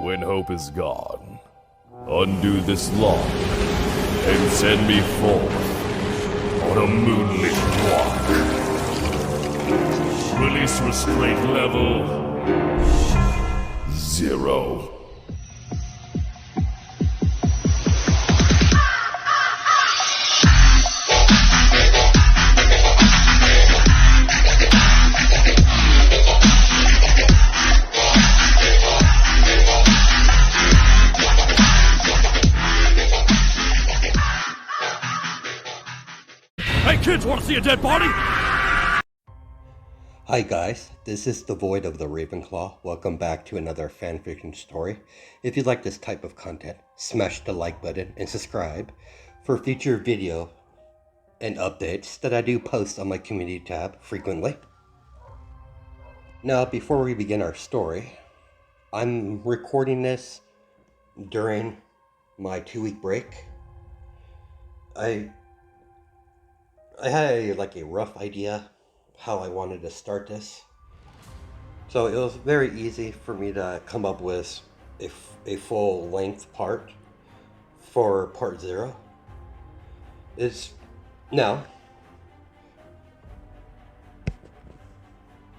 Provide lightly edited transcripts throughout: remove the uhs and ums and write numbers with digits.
When hope is gone, undo this lock and send me forth on a moonlit walk. Release restraint level 0. Hey kids, wanna see a dead body? Hi guys, this is the Void of the Ravenclaw. Welcome back to another fanfiction story. If you like this type of content, smash the like button and subscribe for future video and updates that I do post on my community tab frequently. Now, before we begin our story, I'm recording this during my 2-week break. I had a rough idea how I wanted to start this. So it was very easy for me to come up with a full length part for part 0. Now,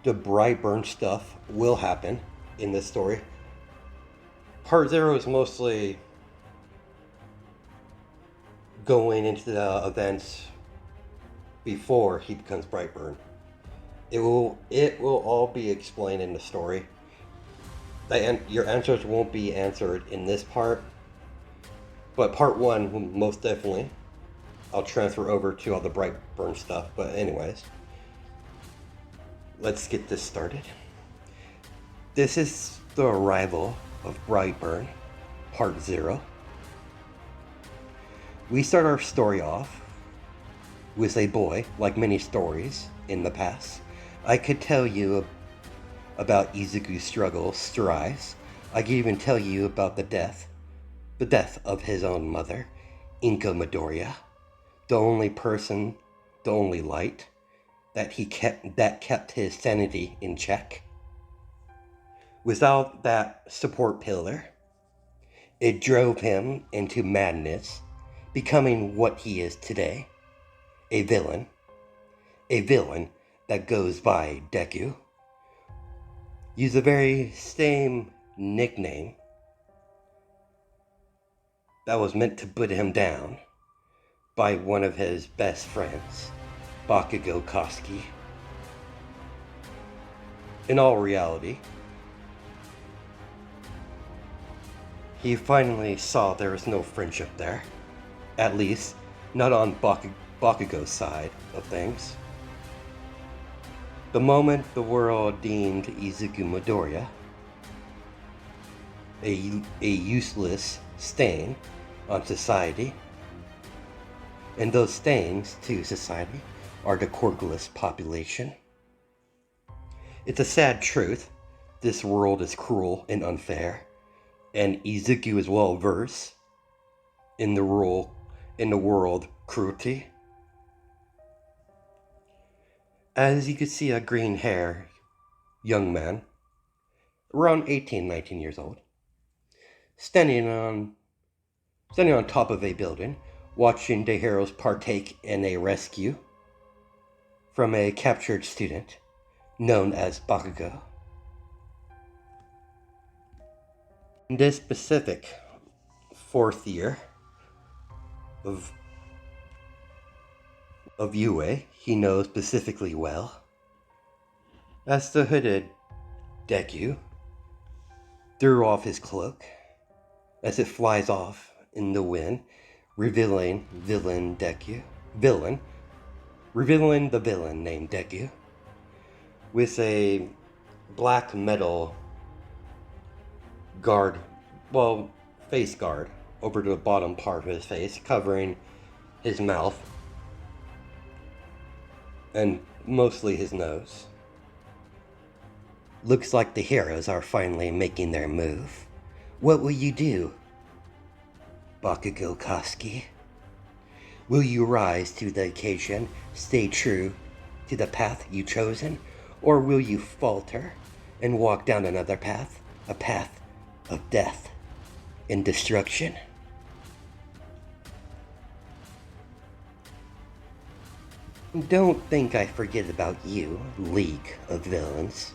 the brightburn stuff will happen in this story. Part 0 is mostly going into the events before he becomes brightburn. It will all be explained in the story. Your answers won't be answered in this part, but part 1 most definitely. I'll transfer over to all the brightburn stuff. But anyways, let's get this started. This is the arrival of brightburn, part 0. We start our story off with a boy, like many stories in the past. I could tell you about Izuku's struggles, strives. I could even tell you about the death of his own mother, Inko Midoriya, the only person, the only light that kept his sanity in check. Without that support pillar, it drove him into madness, becoming what he is today. A villain that goes by Deku. Use the very same nickname that was meant to put him down by one of his best friends, Bakugo Koski. In all reality, he finally saw there was no friendship there, at least not on Bakugo's side of things. The moment the world deemed Izuku Midoriya a useless stain on society, and those stains to society are the quirkless population. It's a sad truth. This world is cruel and unfair, and Izuku is well versed in the world cruelty. As you can see, a green hair young man, around 18, 19 years old, standing on top of a building, watching the heroes partake in a rescue from a captured student known as Bakugo. In this specific 4th year of UA, he knows specifically well, as the hooded Deku threw off his cloak as it flies off in the wind, revealing the villain named Deku, with a black metal face guard over the bottom part of his face, covering his mouth and mostly his nose. Looks like the heroes are finally making their move. What will you do, Bakugo Koski? Will you rise to the occasion, stay true to the path you've chosen, or will you falter and walk down another path, a path of death and destruction. Don't think I forget about you, League of Villains.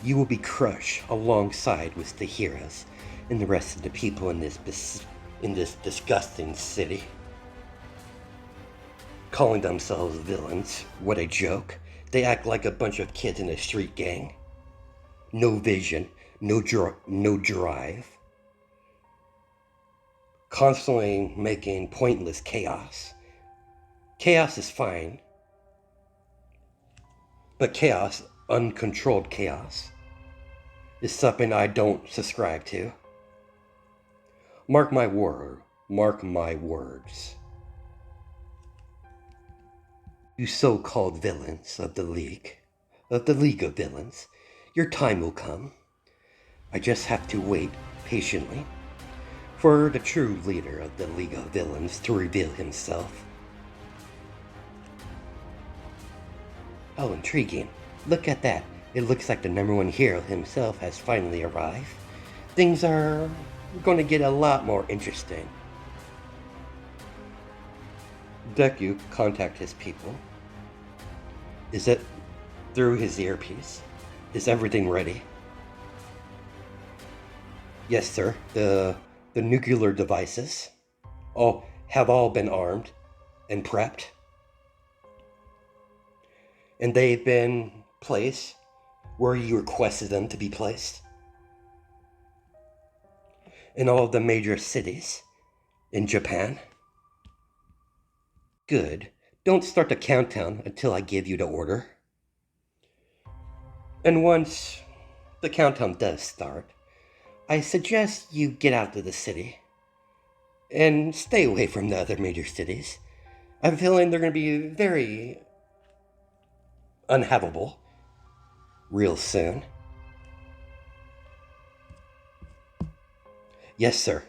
You will be crushed alongside with the heroes and the rest of the people in this disgusting city. Calling themselves villains, what a joke. They act like a bunch of kids in a street gang. No vision, no drive. Constantly making pointless chaos. Chaos is fine, but chaos, uncontrolled chaos, is something I don't subscribe to. Mark my words. You so-called villains of the League of Villains, your time will come. I just have to wait patiently for the true leader of the League of Villains to reveal himself. Oh, intriguing. Look at that. It looks like the #1 hero himself has finally arrived. Things are going to get a lot more interesting. Deku contact his people. Is it through his earpiece? Is everything ready? Yes, sir. The nuclear devices have all been armed and prepped. And they've been placed where you requested them to be placed. In all of the major cities in Japan. Good. Don't start the countdown until I give you the order. And once the countdown does start, I suggest you get out of the city and stay away from the other major cities. I'm feeling they're going to be very unhavable real soon. Yes, sir.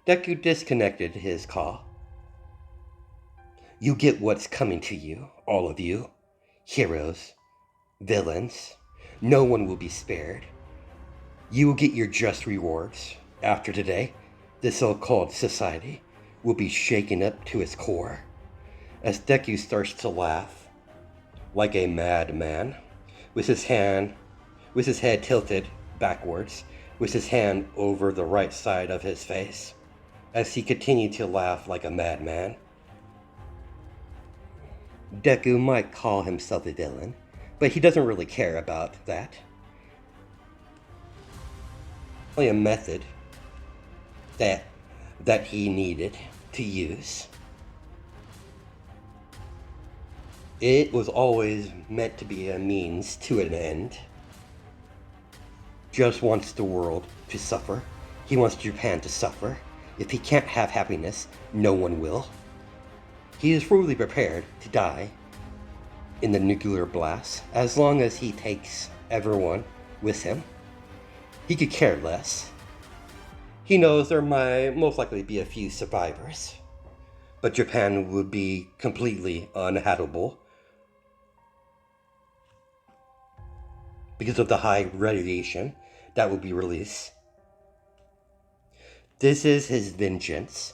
Deku disconnected his call. You get what's coming to you, all of you. Heroes, villains. No one will be spared. You will get your just rewards. After today, the so-called society will be shaken up to its core. As Deku starts to laugh, like a madman, with his head tilted backwards, with his hand over the right side of his face, as he continued to laugh like a madman. Deku might call himself a villain, but he doesn't really care about that. Only a method that he needed to use. It was always meant to be a means to an end. Just wants the world to suffer. He wants Japan to suffer. If he can't have happiness, no one will. He is fully prepared to die in the nuclear blast as long as he takes everyone with him. He could care less. He knows there might most likely be a few survivors, but Japan would be completely uninhabitable because of the high radiation that would be released. This is his vengeance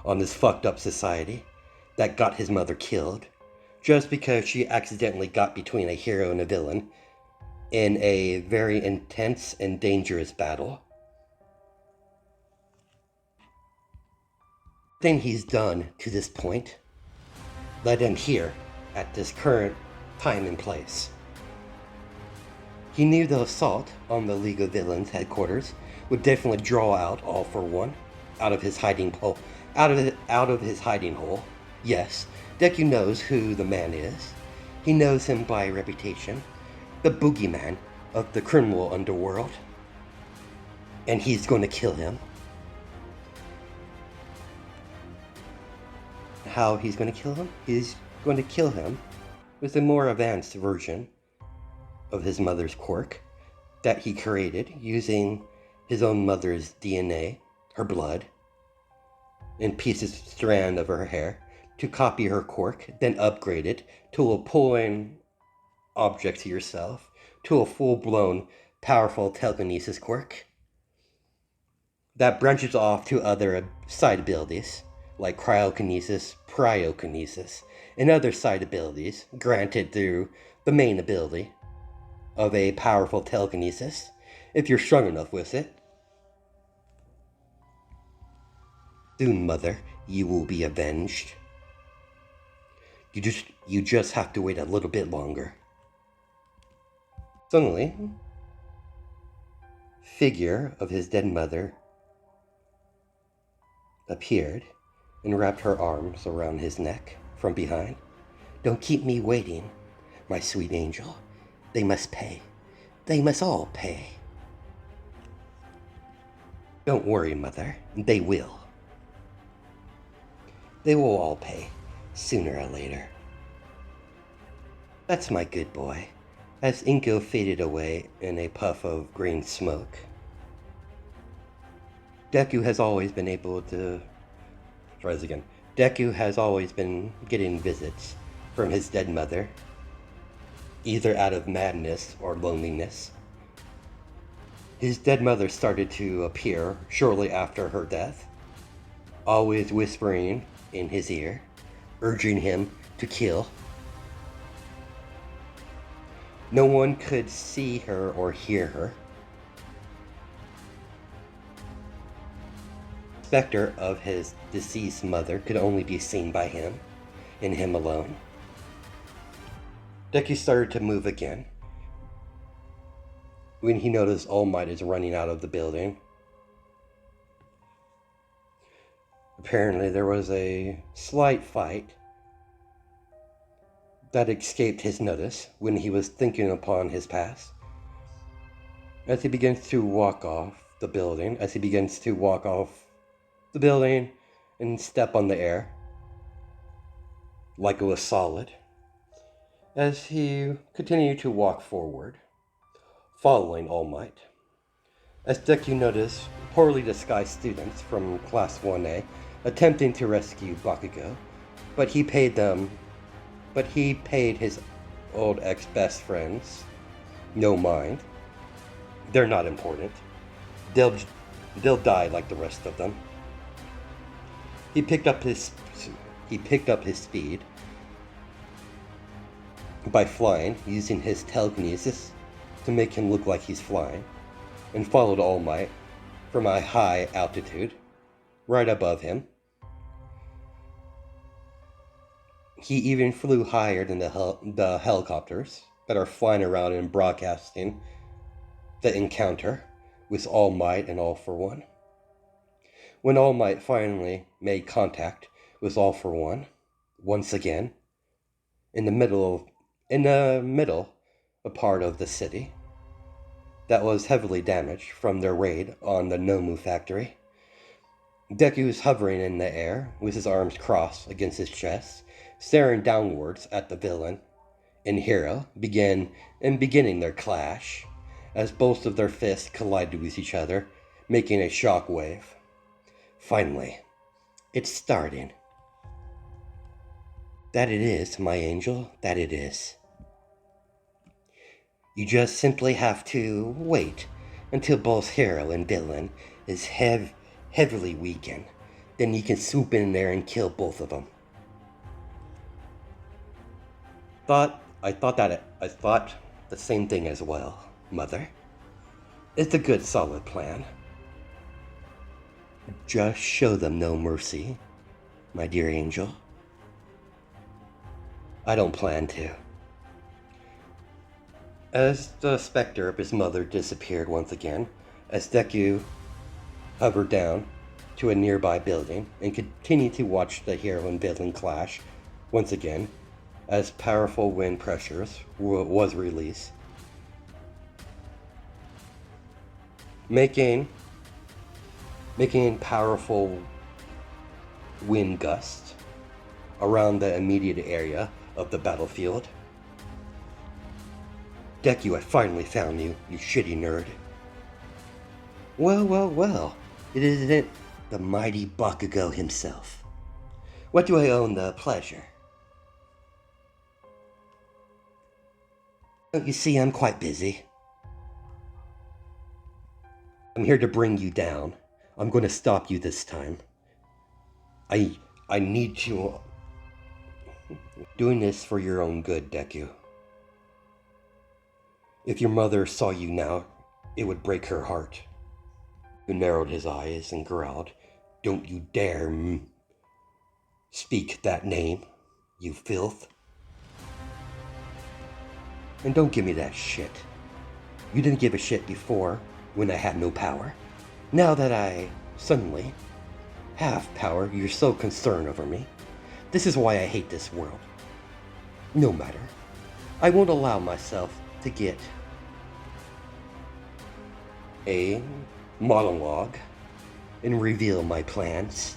on this fucked up society that got his mother killed just because she accidentally got between a hero and a villain in a very intense and dangerous battle. Thing he's done to this point led him here at this current time and place. He knew the assault on the League of Villains headquarters would definitely draw out All For One out of his hiding hole. Out of his hiding hole. Yes, Deku knows who the man is. He knows him by reputation, the boogeyman of the criminal underworld, and he's going to kill him. How he's going to kill him? He's going to kill him with a more advanced version of his mother's quirk that he created using his own mother's DNA, her blood, and pieces strand of her hair to copy her quirk, then upgrade it to a pulling object to yourself, to a full-blown powerful telekinesis quirk that branches off to other side abilities like cryokinesis, and other side abilities granted through the main ability of a powerful telekinesis if you're strong enough with it. Soon, Mother, you will be avenged. You just have to wait a little bit longer. Suddenly, figure of his dead mother appeared and wrapped her arms around his neck from behind. Don't keep me waiting, my sweet angel. They must pay. They must all pay. Don't worry, Mother. They will. They will all pay, sooner or later. That's my good boy. As Inko faded away in a puff of green smoke, Deku has always been able to... Try this again. Deku has always been getting visits from his dead mother, either out of madness or loneliness. His dead mother started to appear shortly after her death, always whispering in his ear, urging him to kill. No one could see her or hear her. The specter of his deceased mother could only be seen by him, and him alone. Deku started to move again when he noticed All Might is running out of the building. Apparently there was a slight fight that escaped his notice when he was thinking upon his past. As he begins to walk off the building and step on the air like it was solid, as he continued to walk forward, following All Might. As Deku noticed poorly disguised students from Class 1A attempting to rescue Bakugo, but he paid his old ex-best friends no mind. They're not important. They'll die like the rest of them. He picked up his speed by flying, using his telekinesis to make him look like he's flying, and followed All Might from a high altitude, right above him. He even flew higher than the helicopters that are flying around and broadcasting the encounter with All Might and All For One. When All Might finally made contact with All For One, once again, in the middle a part of the city that was heavily damaged from their raid on the Nomu factory, Deku was hovering in the air with his arms crossed against his chest, staring downwards at the villain and hero beginning their clash as both of their fists collided with each other, making a shock wave. Finally, it's starting. That it is, my angel, that it is. You just simply have to wait until both hero and villain is heavily weakened. Then you can swoop in there and kill both of them. I thought the same thing as well, Mother. It's a good, solid plan. Just show them no mercy, my dear angel. I don't plan to. As the specter of his mother disappeared once again, as Deku hovered down to a nearby building and continued to watch the hero and villain clash once again, as powerful wind pressures was released, making powerful wind gusts around the immediate area of the battlefield. Deku, I finally found you, you shitty nerd. Well, it isn't the mighty Bakugo himself. What do I own the pleasure? Don't you see I'm quite busy? I'm here to bring you down. I'm going to stop you this time. I need you. Doing this for your own good, Deku. If your mother saw you now, it would break her heart. He narrowed his eyes and growled, "Don't you dare speak that name, you filth. And don't give me that shit. You didn't give a shit before, when I had no power. Now that I suddenly have power, you're so concerned over me. This is why I hate this world. No matter. I won't allow myself to get a monologue and reveal my plans."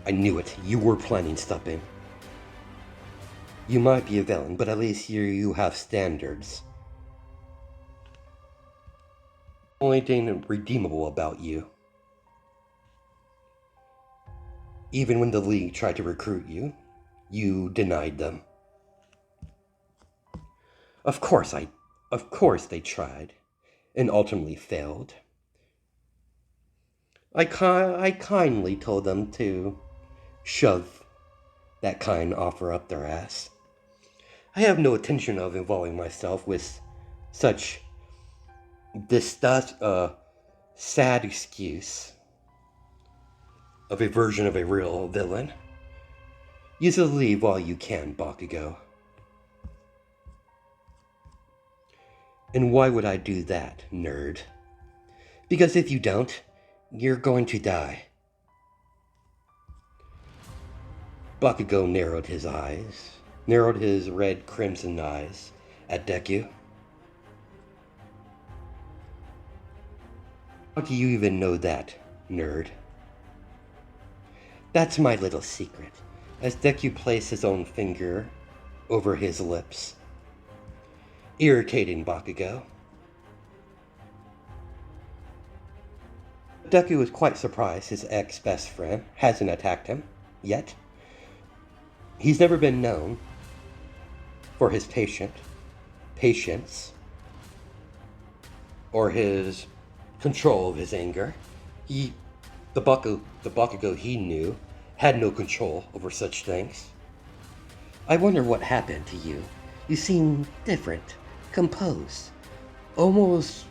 I knew it. You were planning something. You might be a villain, but at least you have standards. Only thing redeemable about you. Even when the League tried to recruit you, you denied them. Of course they tried, and ultimately failed. I kindly told them to shove that kind offer up their ass. I have no intention of involving myself with such sad excuse of a version of a real villain. Use the leave while you can, Bakugo. And why would I do that, nerd? Because if you don't, you're going to die. Bakugo narrowed his red crimson eyes at Deku. How do you even know that, nerd? That's my little secret, as Deku placed his own finger over his lips, irritating Bakugo. Deku was quite surprised his ex-best friend hasn't attacked him yet. He's never been known for his patience, or his control of his anger. The Bakugo he knew had no control over such things. I wonder what happened to you. You seem different, composed. You almost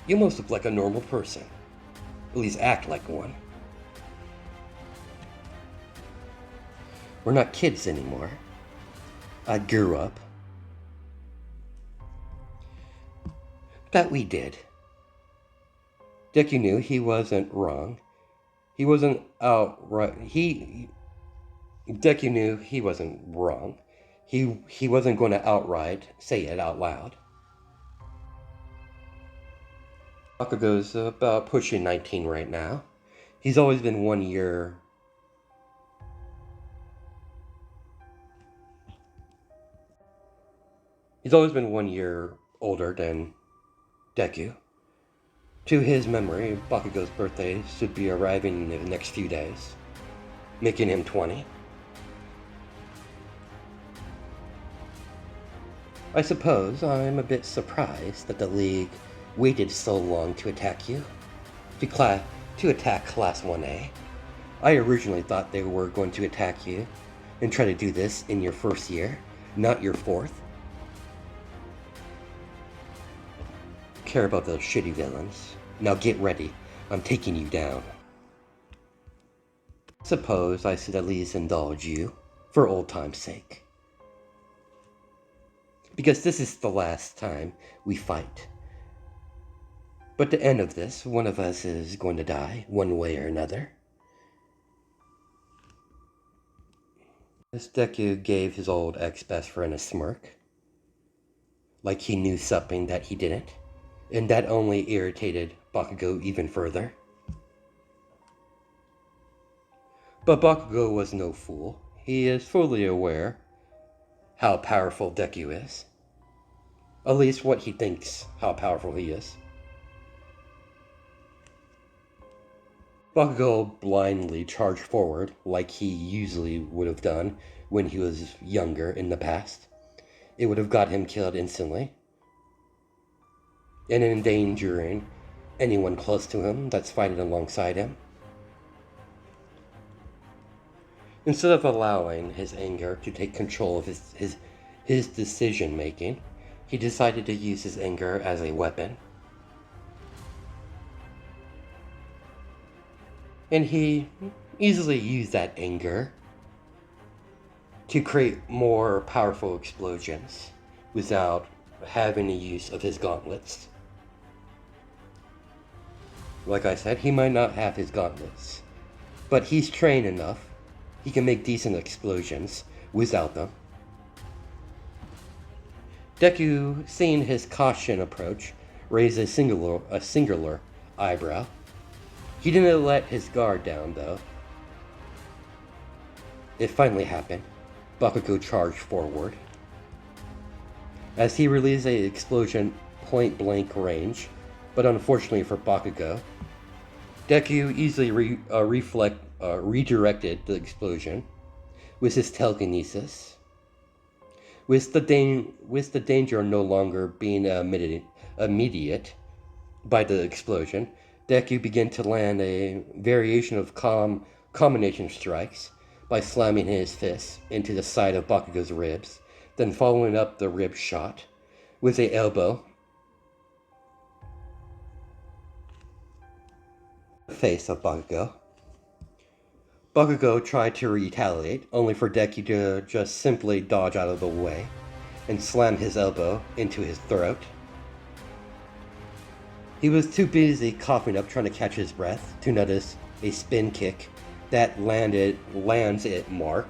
look like a normal person. At least act like one. We're not kids anymore. I grew up. That we did. Deku knew he wasn't wrong. He wasn't outright. Deku knew he wasn't wrong. He wasn't going to outright say it out loud. Bakugo's about pushing 19 right now. He's always been 1 year. He's always been 1 year older than Deku. To his memory, Bakugo's birthday should be arriving in the next few days, making him 20. I suppose I'm a bit surprised that the League waited so long to attack you, to attack Class 1A. I originally thought they were going to attack you and try to do this in your first year, not your fourth. Care about those shitty villains. Now get ready. I'm taking you down. Suppose I should at least indulge you, for old time's sake. Because this is the last time we fight. But at the end of this, one of us is going to die, one way or another. This Deku gave his old ex-best friend a smirk, like he knew something that he didn't, and that only irritated Bakugo even further. But Bakugo was no fool. He is fully aware how powerful Deku is. At least what he thinks how powerful he is. Bakugo blindly charged forward like he usually would have done when he was younger in the past. It would have got him killed instantly. and endangering anyone close to him that's fighting alongside him. Instead of allowing his anger to take control of his decision making, he decided to use his anger as a weapon. And he easily used that anger to create more powerful explosions without having the use of his gauntlets. Like I said, he might not have his gauntlets, but he's trained enough. He can make decent explosions without them. Deku, seeing his caution approach, raised a singular eyebrow. He didn't let his guard down, though. It finally happened. Bakugo charged forward. As he released an explosion point-blank range, but unfortunately for Bakugo, Deku easily redirected the explosion with his telekinesis. With the danger no longer being immediate by the explosion, Deku began to land a variation of combination strikes by slamming his fist into the side of Bakugo's ribs, then following up the rib shot with an elbow face of Bakugo. Bakugo tried to retaliate, only for Deku to just simply dodge out of the way and slam his elbow into his throat. He was too busy coughing up trying to catch his breath to notice a spin kick that lands at Mark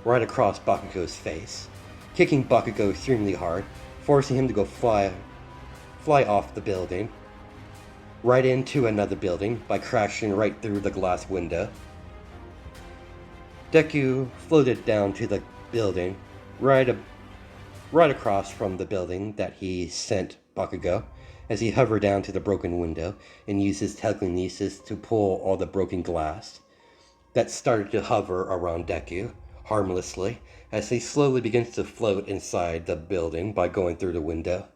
right across Bakugo's face, kicking Bakugo extremely hard, forcing him to go fly off the building, right into another building by crashing right through the glass window. Deku floated down to the building, right across from the building that he sent Bakugo, as he hovered down to the broken window and used his telekinesis to pull all the broken glass that started to hover around Deku harmlessly as he slowly begins to float inside the building by going through the window.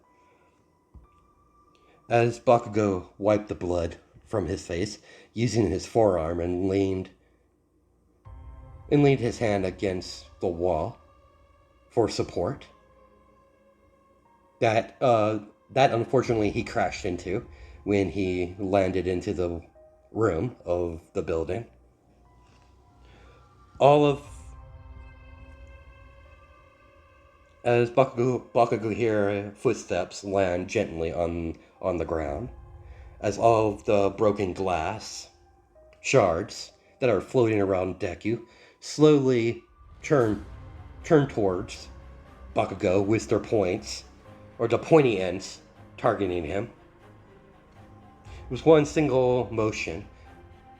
As Bakugo wiped the blood from his face using his forearm and leaned his hand against the wall for support, that unfortunately he crashed into when he landed into the room of the building. As Bakugo hear footsteps land gently on the ground, as all of the broken glass shards that are floating around Deku slowly turn towards Bakugo with their points, or the pointy ends, targeting him. It was one single motion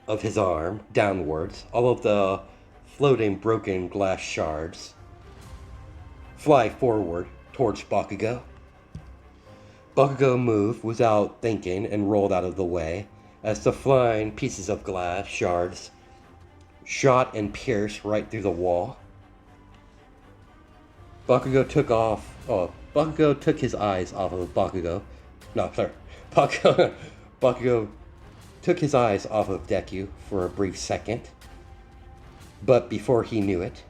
of his arm downwards. All of the floating broken glass shards fly forward towards Bakugo. Bakugo moved without thinking and rolled out of the way as the flying pieces of glass shards shot and pierced right through the wall. Bakugo took his eyes off of Bakugo. No, sorry. Bakugo took his eyes off of Deku for a brief second. But before he knew it,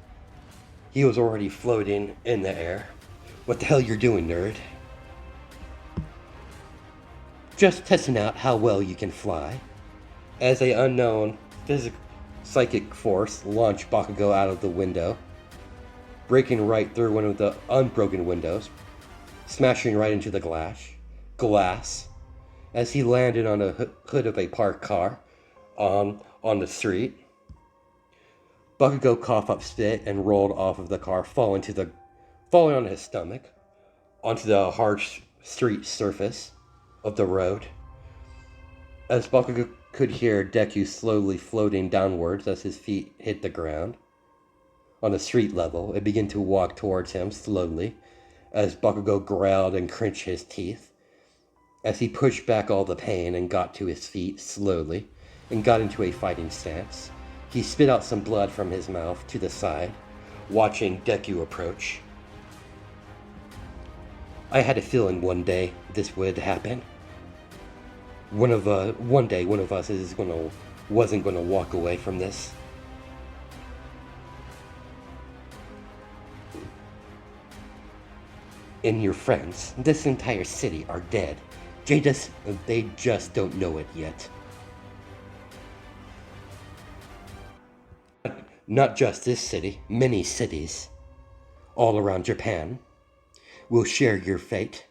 he was already floating in the air. What the hell you're doing, nerd? Just testing out how well you can fly. As an unknown psychic force launched Bakugo out of the window, breaking right through one of the unbroken windows, smashing right into the glass, as he landed on a hood of a parked car on the street. Bakugo coughed up spit and rolled off of the car, falling on his stomach onto the hard street surface of the road. As Bakugo could hear Deku slowly floating downwards as his feet hit the ground. On the street level, it began to walk towards him slowly, as Bakugo growled and clenched his teeth, as he pushed back all the pain and got to his feet slowly, and got into a fighting stance. He spit out some blood from his mouth to the side, watching Deku approach. I had a feeling one day this would happen. One day one of us wasn't gonna walk away from this. And your friends, this entire city, are dead. They just don't know it yet. Not just this city, many cities all around Japan will share your fate,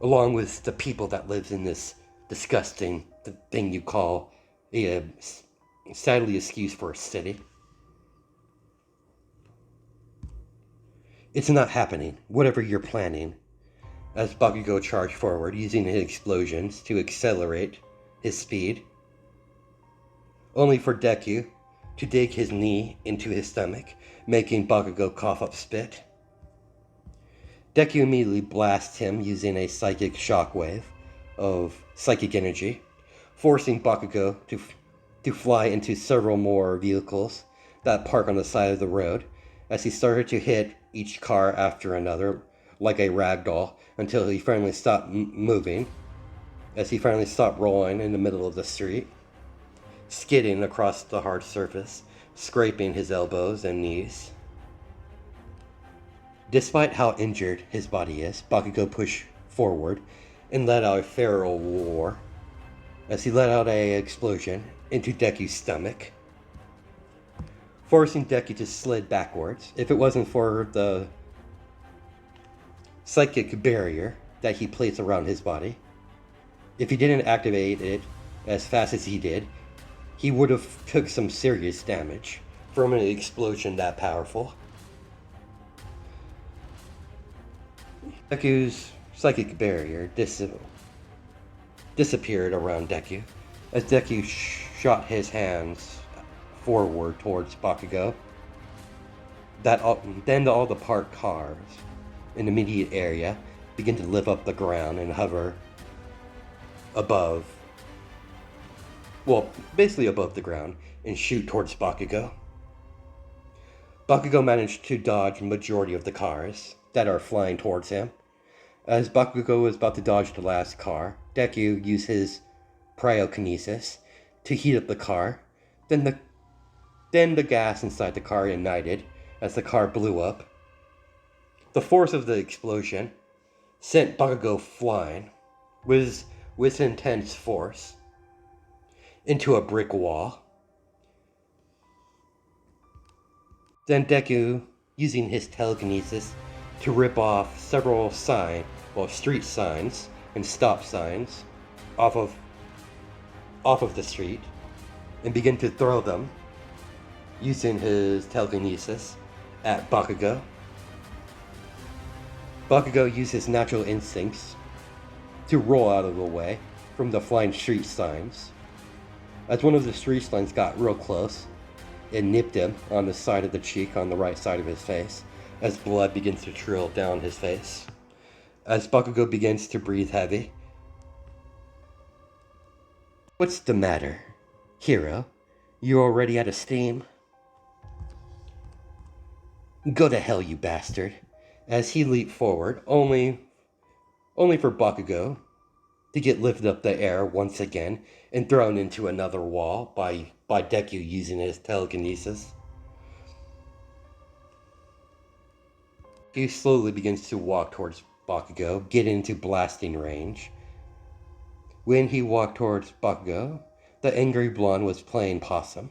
along with the people that lives in this disgusting thing you call a sadly excuse for a city. It's not happening, whatever you're planning, as Bakugo charged forward, using his explosions to accelerate his speed, only for Deku to dig his knee into his stomach, making Bakugo cough up spit. Deku immediately blasts him using a psychic shockwave of psychic energy, forcing Bakugo to fly into several more vehicles that park on the side of the road, as he started to hit each car after another like a rag doll until he finally stopped moving, as he finally stopped rolling in the middle of the street, skidding across the hard surface, scraping his elbows and knees. Despite how injured his body is, Bakugo pushed forward and let out a feral roar as he let out an explosion into Deku's stomach, forcing Deku to slid backwards. If it wasn't for the psychic barrier that he placed around his body, if he didn't activate it as fast as he did, he would have took some serious damage from an explosion that powerful. Deku's psychic barrier disappeared around Deku as Deku shot his hands forward towards Bakugo. Then all the parked cars in the immediate area begin to lift up the ground and hover above, well, basically above the ground, and shoot towards Bakugo. Bakugo managed to dodge the majority of the cars that are flying towards him. As Bakugo was about to dodge the last car, Deku used his cryokinesis to heat up the car. Then the gas inside the car ignited as the car blew up. The force of the explosion sent Bakugo flying with intense force into a brick wall. Then Deku, using his telekinesis to rip off several street signs and stop signs off of the street, and begin to throw them using his telekinesis at Bakugo. Bakugo used his natural instincts to roll out of the way from the flying street signs. As one of the street signs got real close, it nipped him on the side of the cheek on the right side of his face, as blood begins to trickle down his face. As Bakugo begins to breathe heavy. What's the matter, hero? You already out of steam? Go to hell, you bastard. As he leaped forward, only for Bakugo to get lifted up the air once again and thrown into another wall by Deku using his telekinesis. He slowly begins to walk towards Bakugo, getting into blasting range. When he walked towards Bakugo, the angry blonde was playing possum.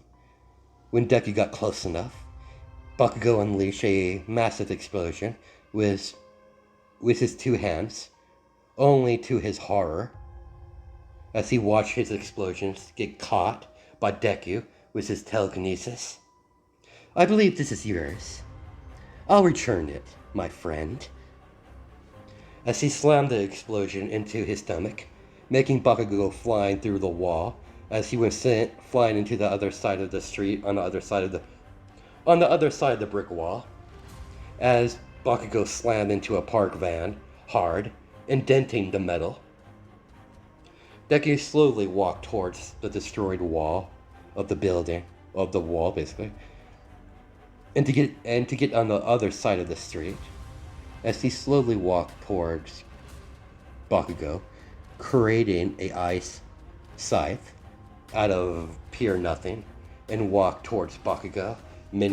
When Deku got close enough, Bakugo unleashed a massive explosion with his two hands, only to his horror, as he watched his explosions get caught by Deku with his telekinesis. I believe this is yours. I'll return it, my friend. As he slammed the explosion into his stomach, making Bakugo go flying through the wall, as he was sent flying into the other side of the street on the other side of the brick wall, as Bakugo slammed into a park van hard, indenting the metal. Deku slowly walked towards the destroyed wall of the wall basically, and to get on the other side of the street, as he slowly walked towards Bakugo, creating a ice scythe out of pure nothing, and walked towards Bakugo. I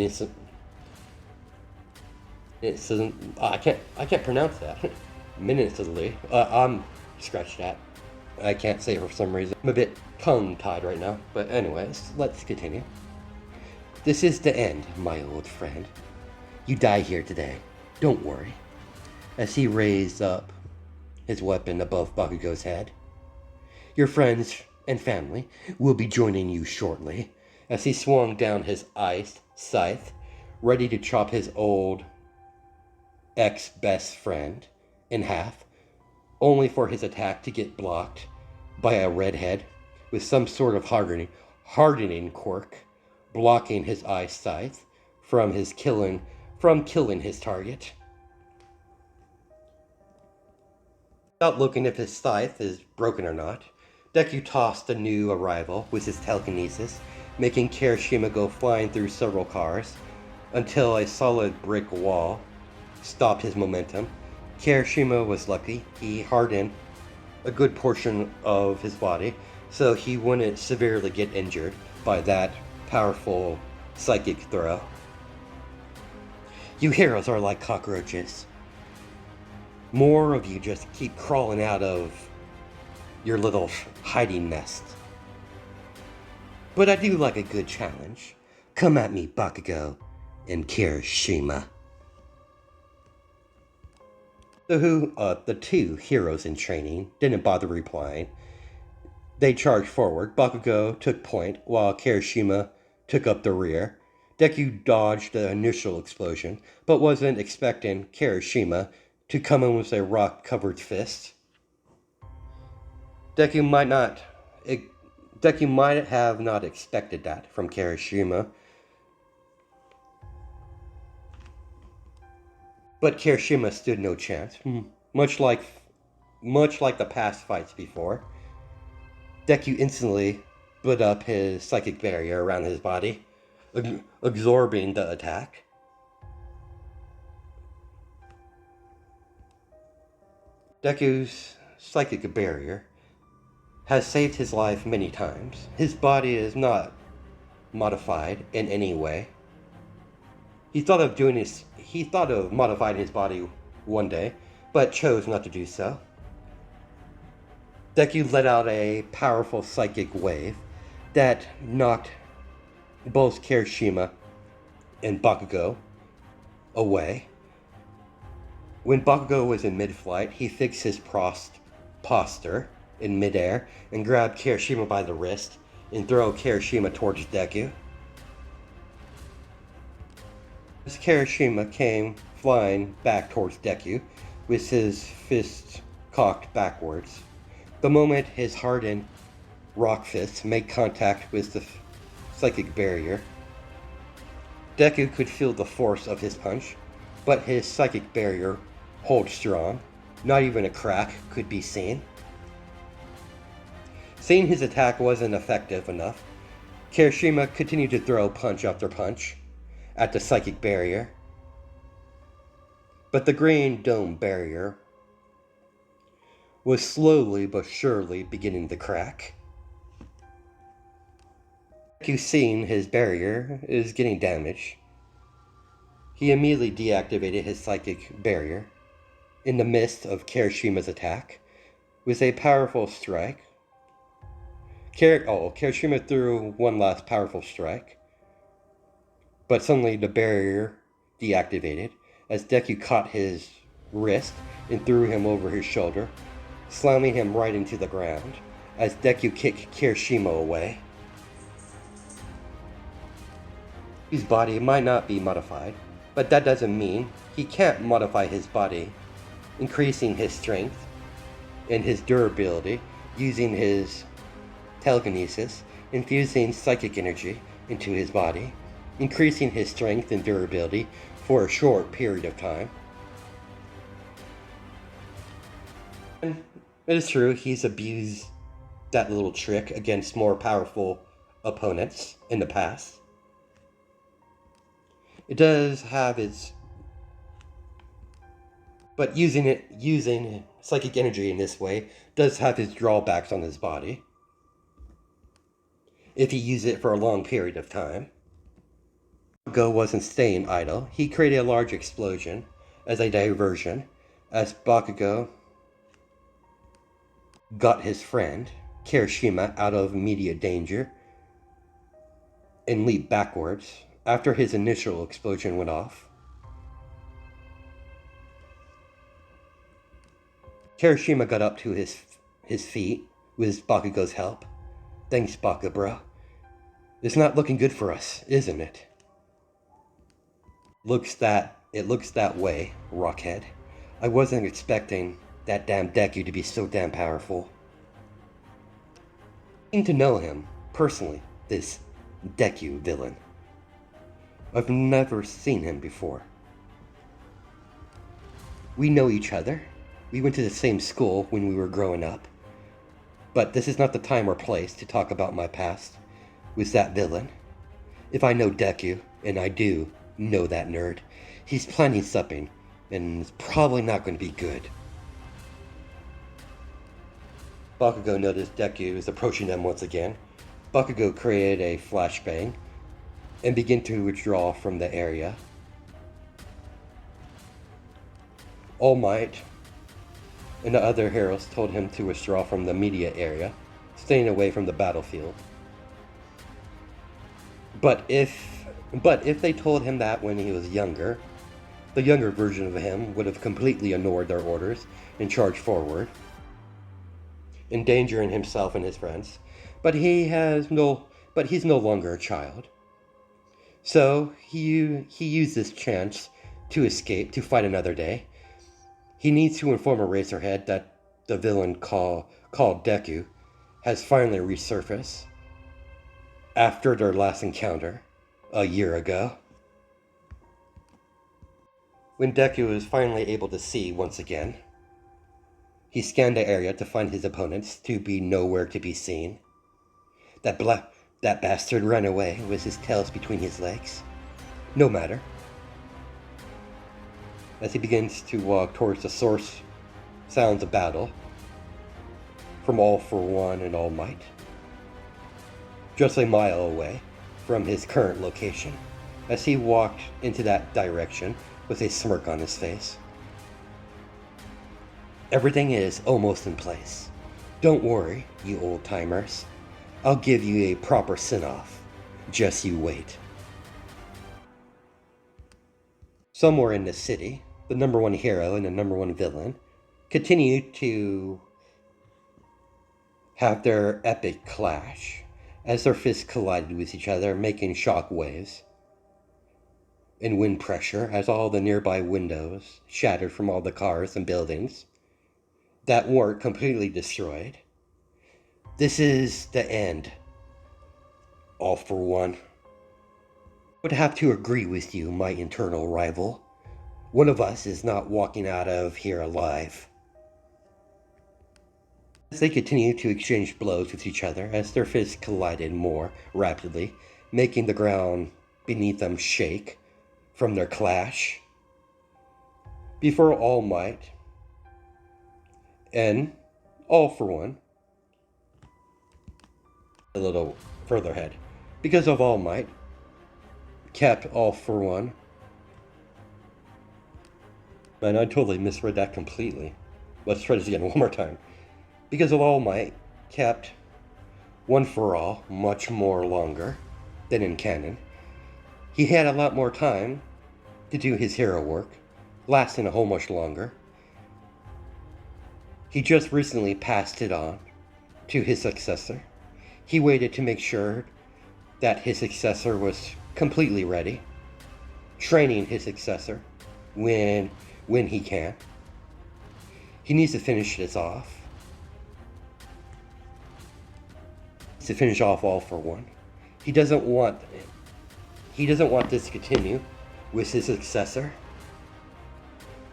can't pronounce that. Menacingly. I'm scratched that. I can't say it for some reason. I'm a bit tongue-tied right now. But anyways, let's continue. This is the end, my old friend. You die here today. Don't worry. As he raised up his weapon above Bakugo's head. Your friends and family will be joining you shortly. As he swung down his ice scythe, ready to chop his old ex-best friend in half, only for his attack to get blocked by a redhead with some sort of hardening quirk, blocking his ice scythe from killing his target. Without looking if his scythe is broken or not, Deku tossed the new arrival with his telekinesis, making Kirishima go flying through several cars until a solid brick wall stopped his momentum. Kirishima was lucky. He hardened a good portion of his body, so he wouldn't severely get injured by that powerful psychic throw. You heroes are like cockroaches. More of you just keep crawling out of your little hiding nest. But I do like a good challenge. Come at me, Bakugo and Kirishima. The two heroes in training didn't bother replying. They charged forward. Bakugo took point, while Kirishima took up the rear. Deku dodged the initial explosion, but wasn't expecting Kirishima to come in with a rock-covered fist. Deku might have not expected that from Kirishima. But Kirishima stood no chance, much like the past fights before. Deku instantly put up his psychic barrier around his body, absorbing the attack. Deku's psychic barrier has saved his life many times. His body is not modified in any way. He thought of modifying his body one day, but chose not to do so. Deku let out a powerful psychic wave that knocked both Kirishima and Bakugo away. When Bakugo was in mid-flight, he fixed his posture in midair and grabbed Kirishima by the wrist and threw Kirishima towards Deku. As Kirishima came flying back towards Deku with his fist cocked backwards. The moment his hardened rock fist made contact with the psychic barrier, Deku could feel the force of his punch, but his psychic barrier held strong. Not even a crack could be seen. Seeing his attack wasn't effective enough, Kirishima continued to throw punch after punch at the psychic barrier. But the green dome barrier was slowly but surely beginning to crack. Deku, seeing his barrier is getting damaged, he immediately deactivated his psychic barrier in the midst of Kirishima's attack with a powerful strike. Kirishima threw one last powerful strike, but suddenly the barrier deactivated as Deku caught his wrist and threw him over his shoulder, slamming him right into the ground as Deku kicked Kirishima away. His body might not be modified, but that doesn't mean he can't modify his body, increasing his strength and his durability using his telekinesis, infusing psychic energy into his body, increasing his strength and durability for a short period of time. And it is true, he's abused that little trick against more powerful opponents in the past. It does have its But using psychic energy in this way does have its drawbacks on his body. If he uses it for a long period of time. Bakugo wasn't staying idle. He created a large explosion as a diversion, as Bakugo got his friend, Kirishima, out of immediate danger and leaped backwards after his initial explosion went off. Kirishima got up to his feet with Bakugo's help. Thanks, Bakugo, bro. It's not looking good for us, isn't it? It looks that way, Rockhead. I wasn't expecting that damn Deku to be so damn powerful. I seem to know him, personally, this Deku villain. I've never seen him before. We know each other. We went to the same school when we were growing up. But this is not the time or place to talk about my past with that villain. If I know Deku, and I do know that nerd, he's planning something, and it's probably not going to be good. Bakugo noticed Deku is approaching them once again. Bakugo created a flashbang and began to withdraw from the area. All Might and the other heroes told him to withdraw from the immediate area, staying away from the battlefield. But if they told him that when he was younger, the younger version of him would have completely ignored their orders and charged forward, endangering himself and his friends. But he's no longer a child. So he used this chance to escape, to fight another day. He needs to inform Eraserhead that the villain called Deku has finally resurfaced after their last encounter a year ago. When Deku is finally able to see once again, he scanned the area to find his opponents to be nowhere to be seen. That bastard ran away with his tails between his legs. No matter. As he begins to walk towards the source sounds of battle from All For One and All Might, just a mile away from his current location, as he walked into that direction with a smirk on his face. Everything is almost in place. Don't worry, you old-timers. I'll give you a proper send-off. Just you wait. Somewhere in the city, the number one hero and the number one villain continue to have their epic clash as their fists collided with each other, making shock waves and wind pressure as all the nearby windows shattered from all the cars and buildings that weren't completely destroyed. This is the end. All For One. I would have to agree with you, my internal rival. One of us is not walking out of here alive. As they continue to exchange blows with each other, as their fists collided more rapidly, making the ground beneath them shake from their clash, before All Might and All For One, a little further ahead, because of All Might, kept All For One. Man, I totally misread that completely. Let's try this again one more time. Because of All Might, kept One For All much more longer than in canon. He had a lot more time to do his hero work, lasting a whole much longer. He just recently passed it on to his successor. He waited to make sure that his successor was completely ready, training his successor when he can. He needs to finish this off. To finish off All For One. He doesn't want this to continue with his successor.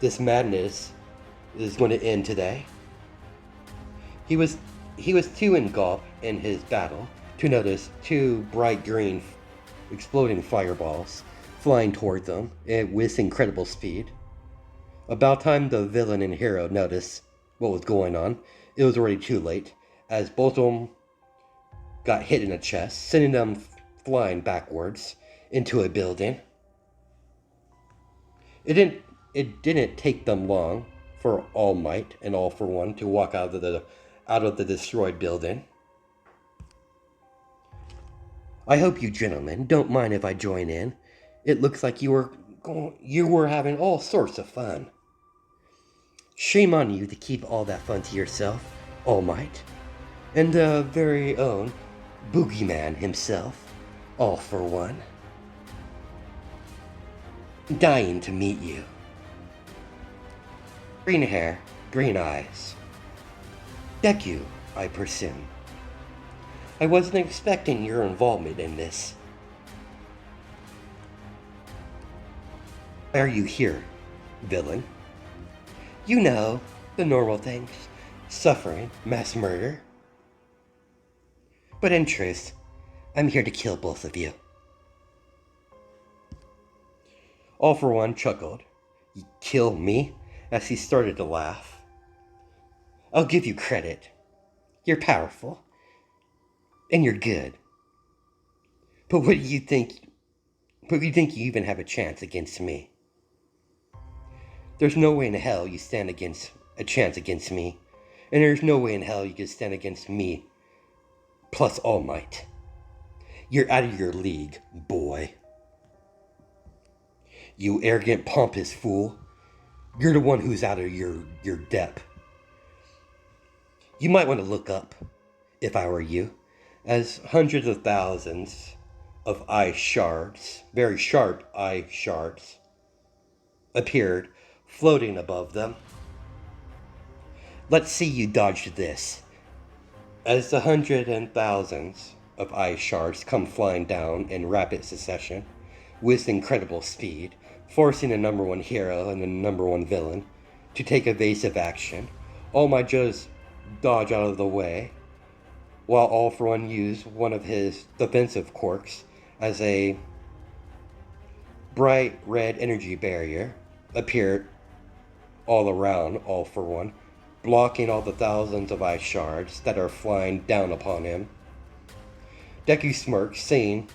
This madness is going to end today. He was too engulfed in his battle to notice two bright green exploding fireballs flying toward them with incredible speed. About time the villain and hero noticed what was going on, it was already too late, as both of them got hit in the chest, sending them flying backwards into a building. It didn't take them long for All Might and All for One to walk out of the destroyed building. I hope you gentlemen don't mind if I join in. It looks like you were having all sorts of fun. Shame on you to keep all that fun to yourself, All Might, and the very own Boogeyman himself, All for One. Dying to meet you. Green hair, green eyes. Deku, I presume. I wasn't expecting your involvement in this. Why are you here, villain? You know, the normal things. Suffering, mass murder. But in truth, I'm here to kill both of you. All for One chuckled. You kill me? As he started to laugh. I'll give you credit. You're powerful. And you're good. But what do you think? But you think you even have a chance against me? There's no way in hell you stand against a chance against me. And there's no way in hell you can stand against me. Plus All Might. You're out of your league, boy. You arrogant, pompous fool. You're the one who's out of your depth. You might want to look up, if I were you, as hundreds of thousands of eye shards, very sharp eye shards, appeared, floating above them. Let's see you dodge this. As the hundreds and thousands of eye shards come flying down in rapid succession, with incredible speed, forcing the number one hero and the number one villain to take evasive action, All Might just dodge out of the way, while All for One used one of his defensive quirks as a bright red energy barrier appeared all around All for One, blocking all the thousands of ice shards that are flying down upon him. Deku smirked, seeing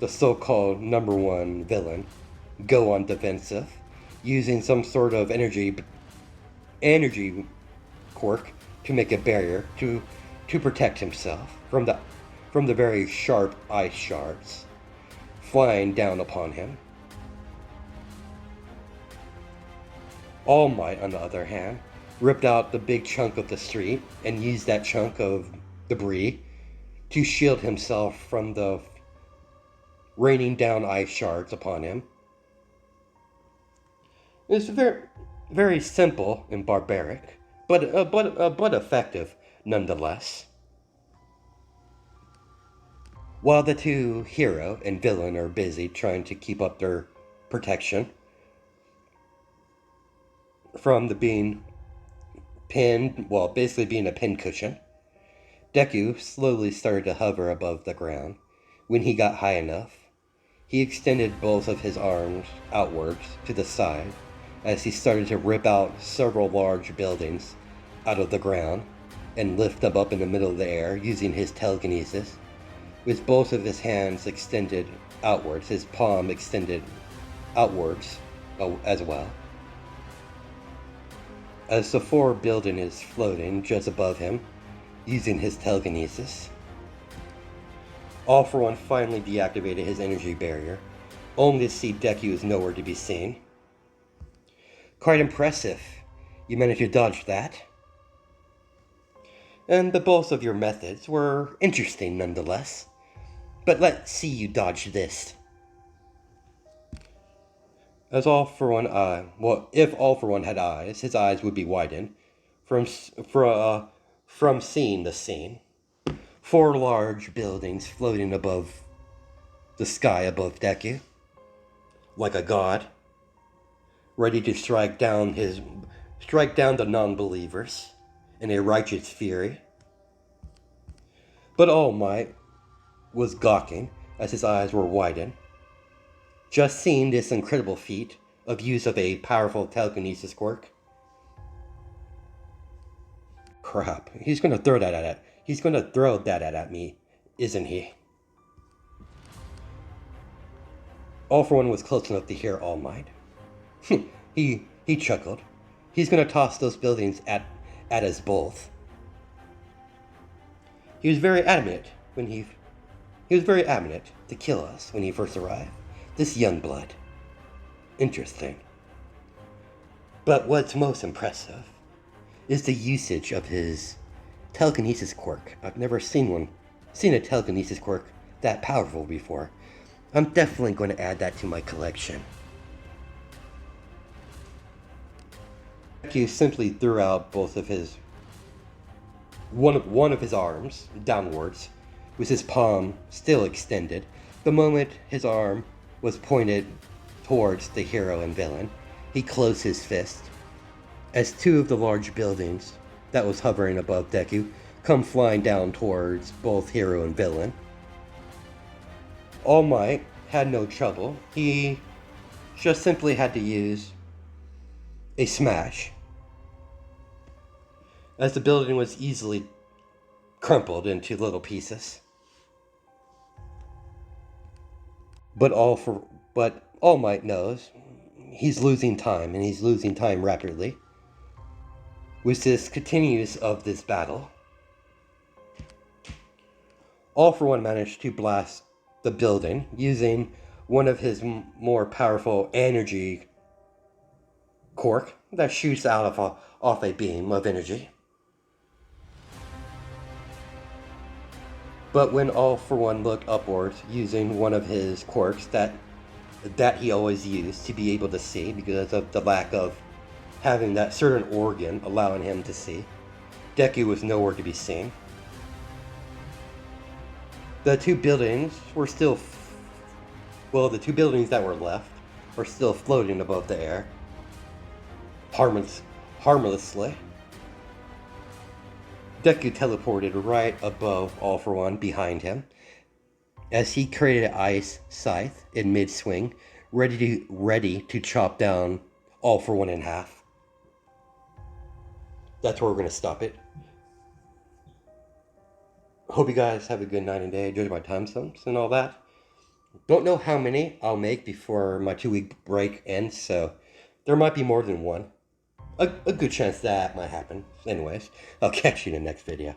the so-called number one villain go on defensive, using some sort of energy quirk to make a barrier to protect himself from the very sharp ice shards flying down upon him. All Might, on the other hand, ripped out the big chunk of the street and used that chunk of debris to shield himself from the raining down ice shards upon him. It's very, very simple and barbaric, but effective nonetheless. While the two hero and villain are busy trying to keep up their protection from the being pinned, well, basically being a pincushion, Deku slowly started to hover above the ground. When he got high enough, he extended both of his arms outwards to the side as he started to rip out several large buildings out of the ground and lift them up in the middle of the air using his telekinesis, with both of his hands extended outwards, his palm extended outwards as well. As the fourth building is floating just above him, using his telekinesis, All for One finally deactivated his energy barrier, only to see Deku is nowhere to be seen. Quite impressive. You managed to dodge that. And the both of your methods were interesting nonetheless. But let's see you dodge this. As All for One, if All for One had eyes, his eyes would be widened from seeing the scene. 4 large buildings floating above the sky above Deku, like a god, ready to strike down the non-believers in a righteous fury. But All Might was gawking as his eyes were widened, just seeing this incredible feat of use of a powerful telekinesis quirk. Crap, he's gonna throw that at He's gonna throw that at me, isn't he? All for One was close enough to hear All Might. he chuckled. He's gonna toss those buildings at us both. He was very adamant to kill us when he first arrived. This young blood. Interesting. But what's most impressive is the usage of his telekinesis quirk. I've never seen a telekinesis quirk that powerful before. I'm definitely going to add that to my collection. Deku simply threw out both of his one of his arms downwards, with his palm still extended. The moment his arm was pointed towards the hero and villain, he closed his fist as two of the large buildings that was hovering above Deku come flying down towards both hero and villain. All Might had no trouble. He just simply had to use a smash, as the building was easily crumpled into little pieces. But All Might knows he's losing time, and he's losing time rapidly. With this continuous of this battle, All for One managed to blast the building using one of his more powerful energy quirk that shoots out off a beam of energy. But when All for One looked upwards using one of his quirks that he always used to be able to see because of the lack of having that certain organ allowing him to see, Deku was nowhere to be seen. The two buildings that were left were still floating above the air, harmlessly. Deku teleported right above All for One behind him, as he created an ice scythe in mid-swing, ready to chop down All for One in half. That's where we're going to stop it. Hope you guys have a good night and day. Enjoy my time stamps and all that. Don't know how many I'll make before my 2-week break ends, so there might be more than one. A good chance that might happen. Anyways, I'll catch you in the next video.